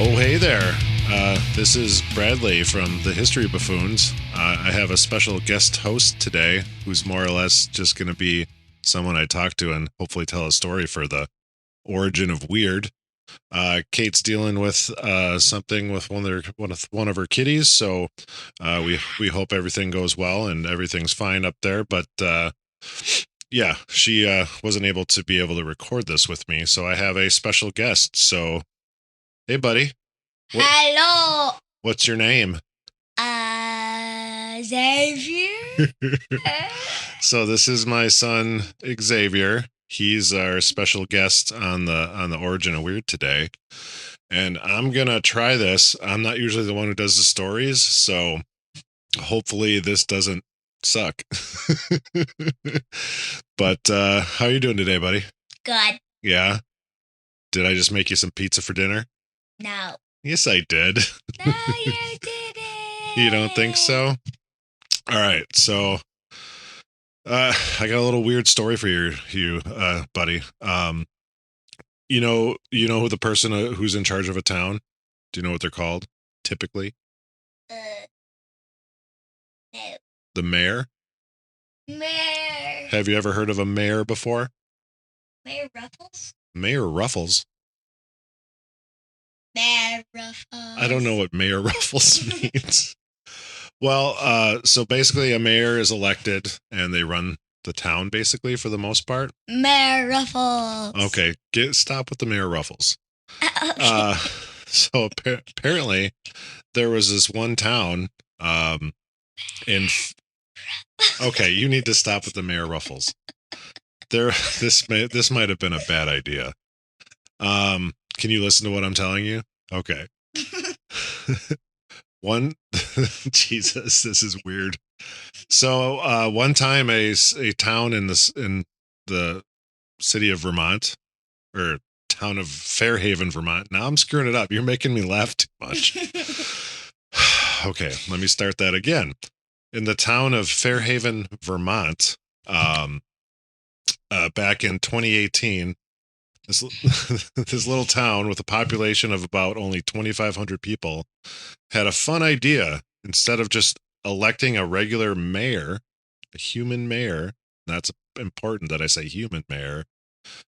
Oh, hey there. This is Bradley from the History Buffoons. I have a special guest host today who's more or less just going to be someone I talk to and hopefully tell a story for the origin of weird. Kate's dealing with something with one of her kitties, so we hope everything goes well and everything's fine up there. But yeah, she wasn't able to record this with me, so I have a special guest. So, hey, buddy. Hello. What's your name? Xavier. So this is my son Xavier. He's our special guest on the Origin of Weird today. And I'm gonna try this. I'm not usually the one who does the stories, so hopefully this doesn't suck. But how are you doing today, buddy? Good. Yeah? Did I just make you some pizza for dinner? No. Yes, I did. No, you didn't. You don't think so? All right, so I got a little weird story for you, buddy. You know who the person who's in charge of a town? Do you know what they're called typically? No. The mayor. Mayor. Have you ever heard of a mayor before? Mayor Ruffles. Mayor Ruffles. Mayor Ruffles. I don't know what Mayor Ruffles means. Well, so basically, a mayor is elected, and they run the town basically for the most part. Mayor Ruffles. Okay, stop with the Mayor Ruffles. Okay. So apparently, there was this one town in. Okay, you need to stop with the Mayor Ruffles. This might have been a bad idea. Can you listen to what I'm telling you? Okay. Jesus, this is weird. So one time a town in the city of Vermont, or town of Fairhaven, Vermont. Now I'm screwing it up. You're making me laugh too much. Okay, let me start that again. In the town of Fairhaven, Vermont, back in 2018, this little town with a population of about only 2,500 people had a fun idea. Instead of just electing a regular mayor, a human mayor, that's important that I say human mayor,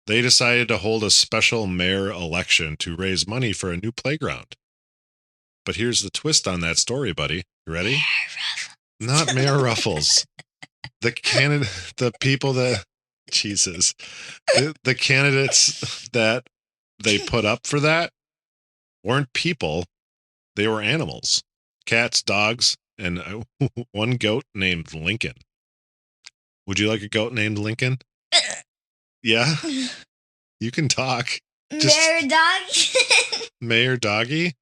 they decided to hold a special mayor election to raise money for a new playground. But here's the twist on that story, buddy. You ready? Not Mayor Ruffles. The people that, Jesus, the candidates that they put up for that weren't people. They were animals, cats, dogs, and one goat named Lincoln. Would you like a goat named Lincoln? Yeah? You can talk. Mayor Doggy. Mayor Doggy?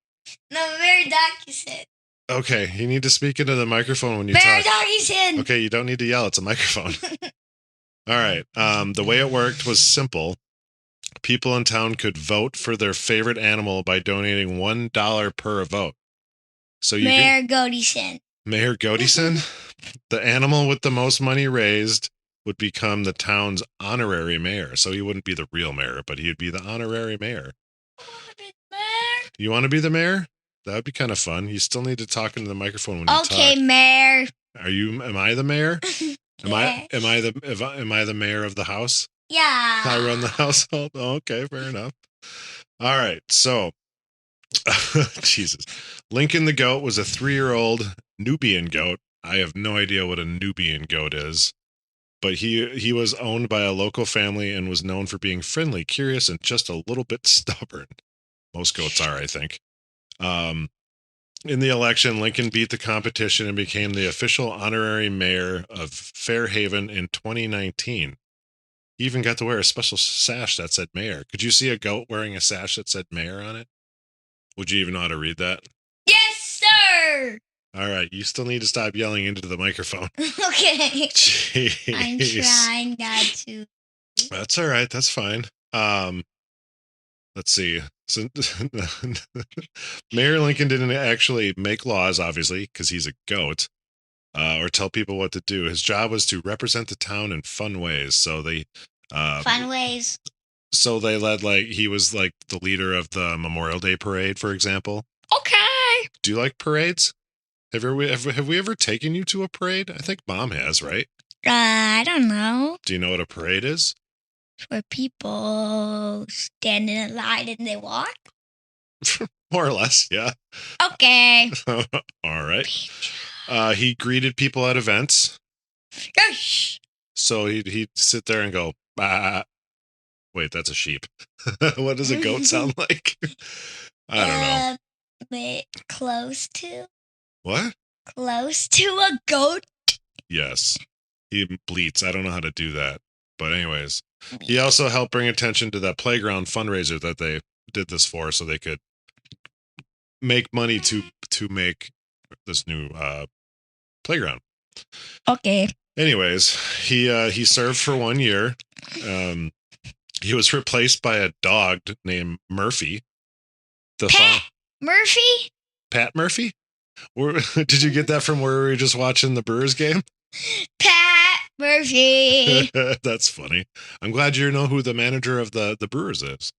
No, Mayor Doggy said. Okay, you need to speak into the microphone when you Mayor talk. Doggy said. Okay, you don't need to yell. It's a microphone. All right. The way it worked was simple. People in town could vote for their favorite animal by donating $1 per vote. So you Mayor Godison. Mayor Godison, the animal with the most money raised, would become the town's honorary mayor. So he wouldn't be the real mayor, but he'd be the honorary mayor. You want to be the mayor? That would be kind of fun. You still need to talk into the microphone when you talk. Okay, Mayor. Am I the mayor? Yeah. Am I the mayor of the house? Yeah. I run the household. Oh, okay, fair enough. All right, so Jesus, Lincoln the goat was a 3-year-old Nubian goat. I have no idea what a Nubian goat is, but he was owned by a local family and was known for being friendly, curious, and just a little bit stubborn. Most goats are, I think. In the election, Lincoln beat the competition and became the official honorary mayor of Fairhaven in 2019. He even got to wear a special sash that said mayor. Could you see a goat wearing a sash that said mayor on it? Would you even know how to read that? Yes, sir. All right, you still need to stop yelling into the microphone. Okay. Jeez. I'm trying not to. That's all right. That's fine. Let's see. So, Mayor Lincoln didn't actually make laws, obviously, because he's a goat, or tell people what to do. His job was to represent the town in fun ways. So they Fun ways. So they led he was like the leader of the Memorial Day parade, for example. Okay. Do you like parades? Have we ever taken you to a parade? I think Mom has, right? I don't know. Do you know what a parade is? Where people stand in a line and they walk. More or less, yeah. Okay. All right. He greeted people at events. Yes. So he'd sit there and go, bah. Wait, that's a sheep. What does a goat sound like? I don't know. Wait, close to What? a goat. Yes. He bleats. I don't know how to do that. But anyways, he also helped bring attention to that playground fundraiser that they did this for, so they could make money to make this new playground. Okay. Anyways, he served for 1 year. He was replaced by a dog named Murphy. Murphy? Pat Murphy? Did you get that from where we were just watching the Brewers game? Pat Murphy. That's funny. I'm glad you know who the manager of the Brewers is.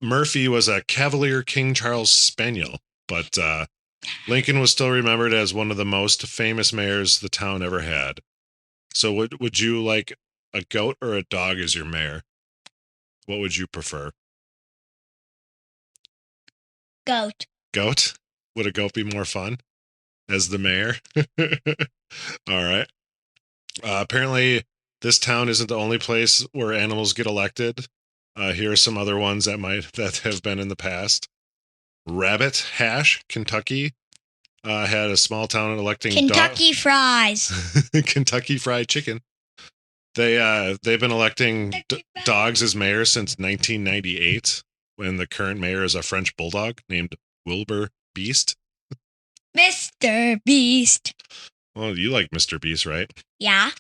Murphy was a Cavalier King Charles Spaniel, but Lincoln was still remembered as one of the most famous mayors the town ever had. So would you like a goat or a dog as your mayor? What would you prefer? Goat. Goat? Would a goat be more fun as the mayor? All right. Apparently, this town isn't the only place where animals get elected. Here are some other ones that have been in the past. Rabbit Hash, Kentucky, had a small town electing Kentucky fries. Kentucky Fried Chicken. They've been electing dogs as mayor since 1998, when the current mayor is a French bulldog named Wilbur Beast. Mr. Beast. Well, you like Mr. Beast, right? Yeah.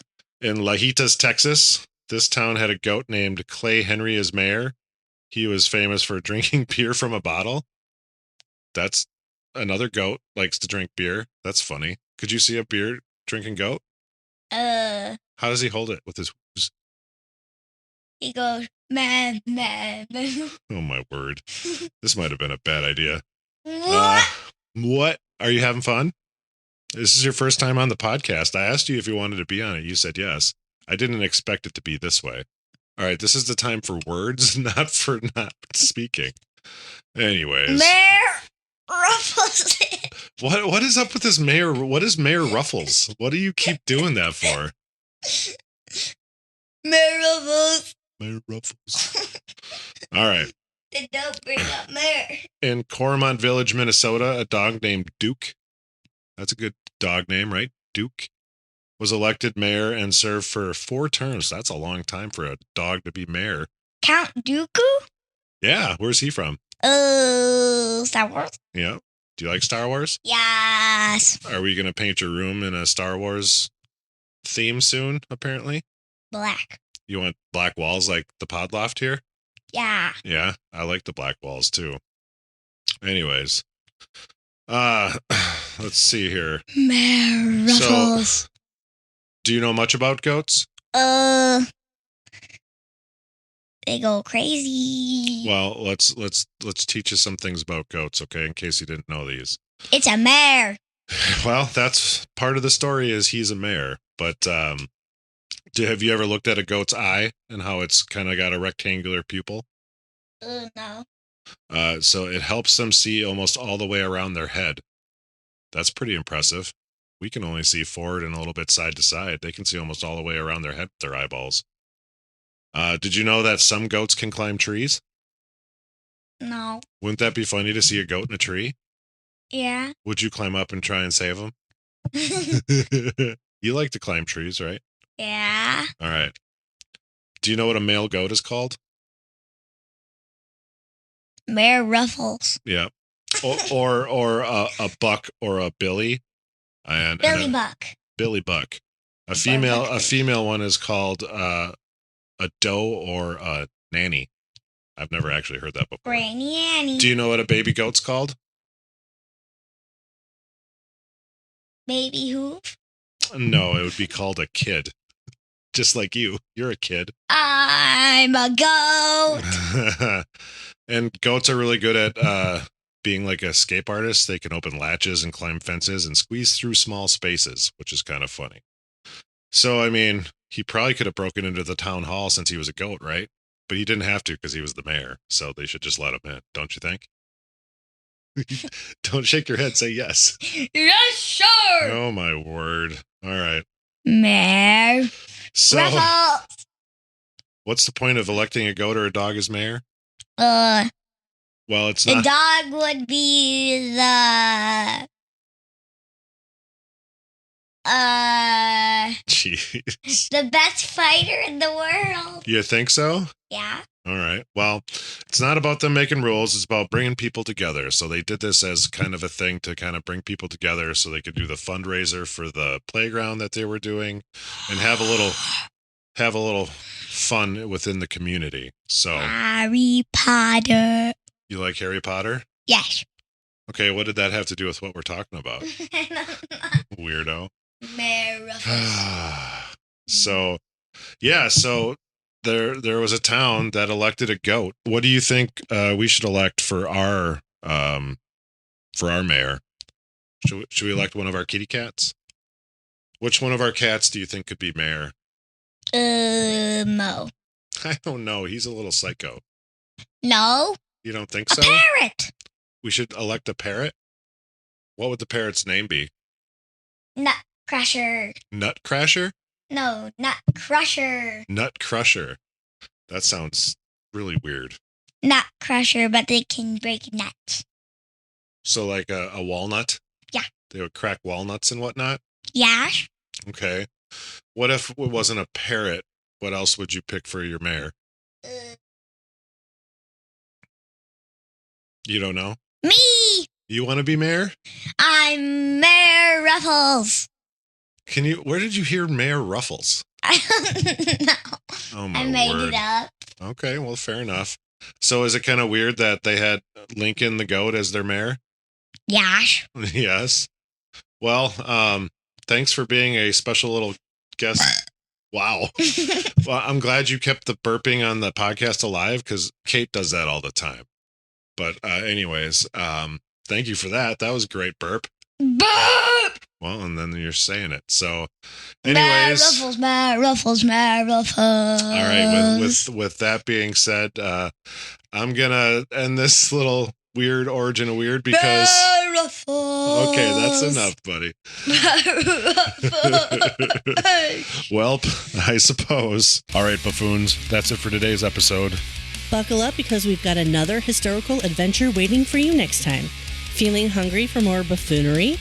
In Lajitas, Texas, this town had a goat named Clay Henry as mayor. He was famous for drinking beer from a bottle. That's another goat likes to drink beer. That's funny. Could you see a beer drinking goat? How does he hold it with his hooves? He goes, man. Oh my word. This might have been a bad idea. What? What? Are you having fun? This is your first time on the podcast. I asked you if you wanted to be on it. You said yes. I didn't expect it to be this way. All right, this is the time for words, not for not speaking. Anyways. Mayor Ruffles. What is up with this mayor? What is Mayor Ruffles? What do you keep doing that for? Mayor Ruffles. Mayor Ruffles. All right. Then don't bring up Mayor. In Cormorant Village, Minnesota, a dog named Duke. That's a good dog name, right? Duke was elected mayor and served for 4 terms. That's a long time for a dog to be mayor. Count Dooku? Yeah, where's he from? Star Wars. Yeah. Do you like Star Wars? Yes. Are we going to paint your room in a Star Wars theme soon, apparently? Black. You want black walls like the pod loft here? Yeah. Yeah, I like the black walls too. Anyways. Let's see here. Mayor Ruffles. So, do you know much about goats? They go crazy. Well, let's teach you some things about goats, okay? In case you didn't know these. It's a mare. Well, that's part of the story is he's a mare. But have you ever looked at a goat's eye and how it's kind of got a rectangular pupil? No. So it helps them see almost all the way around their head. That's pretty impressive. We can only see forward and a little bit side to side. They can see almost all the way around their head with their eyeballs. Did you know that some goats can climb trees? No. Wouldn't that be funny to see a goat in a tree? Yeah. Would you climb up and try and save them? You like to climb trees, right? Yeah. All right. Do you know what a male goat is called? Mayor Ruffles. Yeah. Or a buck or a billy. Billy Buck. Billy buck. A female one is called a doe or a nanny. I've never actually heard that before. Granny Annie. Do you know what a baby goat's called? Baby hoof? No, it would be called a kid. Just like you. You're a kid. I'm a goat. And goats are really good at being like escape artists. They can open latches and climb fences and squeeze through small spaces, which is kind of funny. So, I mean, he probably could have broken into the town hall since he was a goat, right? But he didn't have to because he was the mayor. So they should just let him in, don't you think? Don't shake your head. Say yes. Yes, sir. Oh, my word. All right. Mayor. So, Ruffles. what's the point of electing a goat or a dog as mayor? Well, it's the not. dog would be the Jeez. the best fighter in the world. You think so? Yeah. All right. Well, it's not about them making rules. It's about bringing people together. So they did this as kind of a thing to kind of bring people together so they could do the fundraiser for the playground that they were doing and have a little fun within the community. So Harry Potter. you like Harry Potter? Yes. Okay. What did that have to do with what we're talking about? I don't know. Weirdo. Mayor Ruffles. So there was a town that elected a goat. What do you think we should elect for our mayor? Should we elect one of our kitty cats? Which one of our cats do you think could be mayor? Mo. I don't know. He's a little psycho. No. You don't think A so? parrot. We should elect a parrot? What would the parrot's name be? Nutcrusher. Nutcrasher? No, Nutcrusher. Nutcrusher. That sounds really weird. Nutcrusher, but they can break nuts. So like a walnut? Yeah. They would crack walnuts and whatnot? Yeah. Okay. What if it wasn't a parrot? What else would you pick for your mayor? You don't know? Me. You want to be mayor? I'm Mayor Ruffles. Where did you hear Mayor Ruffles? I don't know. Oh my I made word. it up. Okay, well, fair enough. So is it kind of weird that they had Lincoln the goat as their mayor? Yash. Yes. Well, thanks for being a special little guest. Wow. Well, I'm glad you kept the burping on the podcast alive because Kate does that all the time. But anyways, thank you for that. That was a great burp. Burp! Well, and then you're saying it. So Mayor anyways. Ruffles, Mayor Ruffles, Mayor Ruffles. All right, with that being said, I'm gonna end this little weird origin of weird because Mayor Ruffles. okay, that's enough, buddy. Well, I suppose. All right, buffoons, that's it for today's episode. Buckle up because we've got another historical adventure waiting for you next time. Feeling hungry for more buffoonery?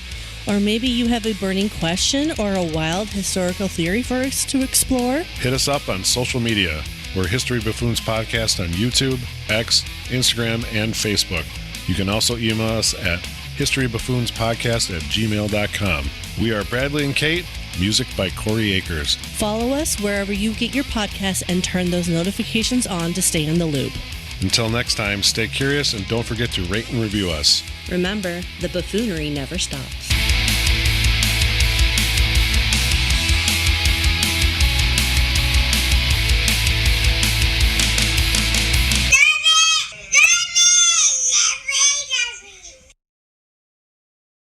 Or maybe you have a burning question or a wild historical theory for us to explore? Hit us up on social media. We're History Buffoons Podcast on YouTube, X, Instagram, and Facebook. You can also email us at historybuffoonspodcast@gmail.com. We are Bradley and Kate, music by Corey Akers. Follow us wherever you get your podcasts and turn those notifications on to stay in the loop. Until next time, stay curious and don't forget to rate and review us. Remember, the buffoonery never stops.